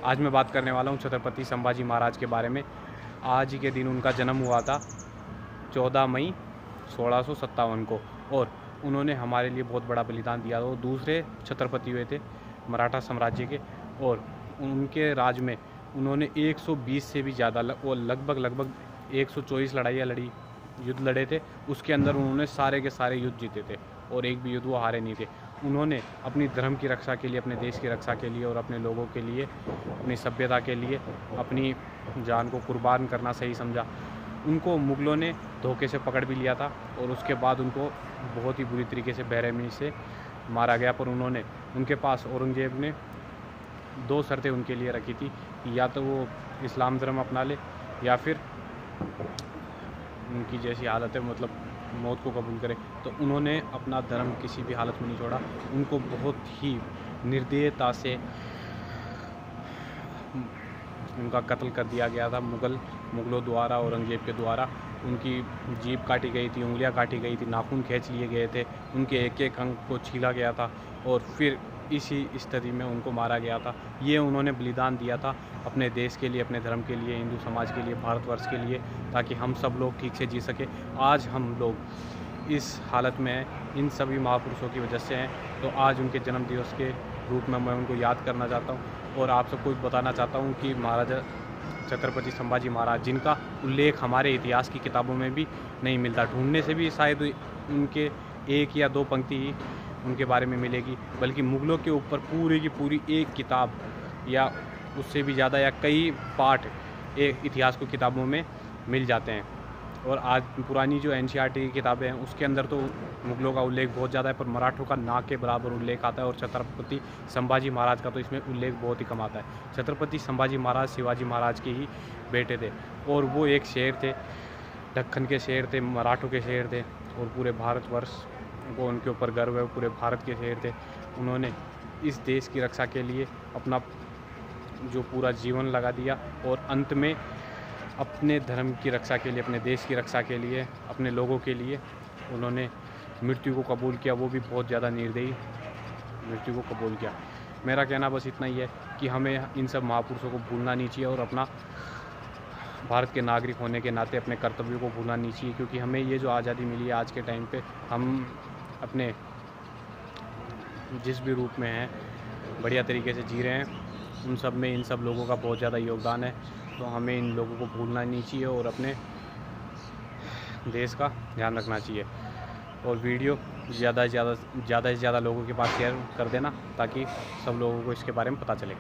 आज मैं बात करने वाला हूँ छत्रपति संभाजी महाराज के बारे में। आज ही के दिन उनका जन्म हुआ था 14 मई 1657 को, और उन्होंने हमारे लिए बहुत बड़ा बलिदान दिया। वो दूसरे छत्रपति हुए थे मराठा साम्राज्य के, और उनके राज में उन्होंने 120 से भी ज़्यादा वो लगभग 124 लड़ाइयाँ लड़ी, युद्ध लड़े थे। उसके अंदर उन्होंने सारे के सारे युद्ध जीते थे और एक भी युद्ध वो हारे नहीं थे। उन्होंने अपनी धर्म की रक्षा के लिए, अपने देश की रक्षा के लिए और अपने लोगों के लिए, अपनी सभ्यता के लिए अपनी जान को कुर्बान करना सही समझा। उनको मुग़लों ने धोखे से पकड़ भी लिया था और उसके बाद उनको बहुत ही बुरी तरीके से बेरहमी से मारा गया। पर उनके पास औरंगज़ेब ने 2 शर्तें उनके लिए रखी थी, या तो वो इस्लाम धर्म अपना ले या फिर उनकी जैसी हालत है, मतलब मौत को कबूल करे। तो उन्होंने अपना धर्म किसी भी हालत में नहीं छोड़ा। उनको बहुत ही निर्दयता से उनका कत्ल कर दिया गया था मुग़लों द्वारा, औरंगज़ेब के द्वारा। उनकी जीभ काटी गई थी, उंगलियां काटी गई थी, नाखून खींच लिए गए थे, उनके एक एक अंग को छीला गया था और फिर इसी स्थिति में उनको मारा गया था। ये उन्होंने बलिदान दिया था अपने देश के लिए, अपने धर्म के लिए, हिंदू समाज के लिए, भारतवर्ष के लिए, ताकि हम सब लोग ठीक से जी सके। आज हम लोग इस हालत में हैं, इन सभी महापुरुषों की वजह से हैं। तो आज उनके जन्म दिवस के रूप में मैं उनको याद करना चाहता हूँ और आप सबको बताना चाहता हूँ कि महाराजा छत्रपति संभाजी महाराज, जिनका उल्लेख हमारे इतिहास की किताबों में भी नहीं मिलता, ढूंढने से भी शायद उनके 1 या 2 पंक्ति ही उनके बारे में मिलेगी, बल्कि मुग़लों के ऊपर पूरी की पूरी एक किताब या उससे भी ज़्यादा या कई पार्ट एक इतिहास की किताबों में मिल जाते हैं। और आज पुरानी जो NCERT की किताबें हैं उसके अंदर तो मुग़लों का उल्लेख बहुत ज़्यादा है, पर मराठों का ना के बराबर उल्लेख आता है, और छत्रपति संभाजी महाराज का तो इसमें उल्लेख बहुत ही कम आता है। छत्रपति संभाजी महाराज शिवाजी महाराज के ही बेटे थे, और वो एक शेर थे, दक्खन के शेर थे, मराठों के शेर थे, और पूरे भारतवर्ष को उनके ऊपर गर्व है, पूरे भारत के शेर थे। उन्होंने इस देश की रक्षा के लिए अपना जो पूरा जीवन लगा दिया, और अंत में अपने धर्म की रक्षा के लिए, अपने देश की रक्षा के लिए, अपने लोगों के लिए उन्होंने मृत्यु को कबूल किया, वो भी बहुत ज़्यादा निर्दयी मृत्यु को कबूल किया। मेरा कहना बस इतना ही है कि हमें इन सब महापुरुषों को भूलना नहीं चाहिए, और अपना भारत के नागरिक होने के नाते अपने कर्तव्यों को भूलना नहीं चाहिए, क्योंकि हमें ये जो आज़ादी मिली है आज के टाइम पे, हम अपने जिस भी रूप में हैं बढ़िया तरीके से जी रहे हैं। उन सब में इन सब लोगों का बहुत ज़्यादा योगदान है, तो हमें इन लोगों को भूलना नहीं चाहिए और अपने देश का ध्यान रखना चाहिए। और वीडियो ज़्यादा से ज़्यादा लोगों के पास शेयर कर देना, ताकि सब लोगों को इसके बारे में पता चले।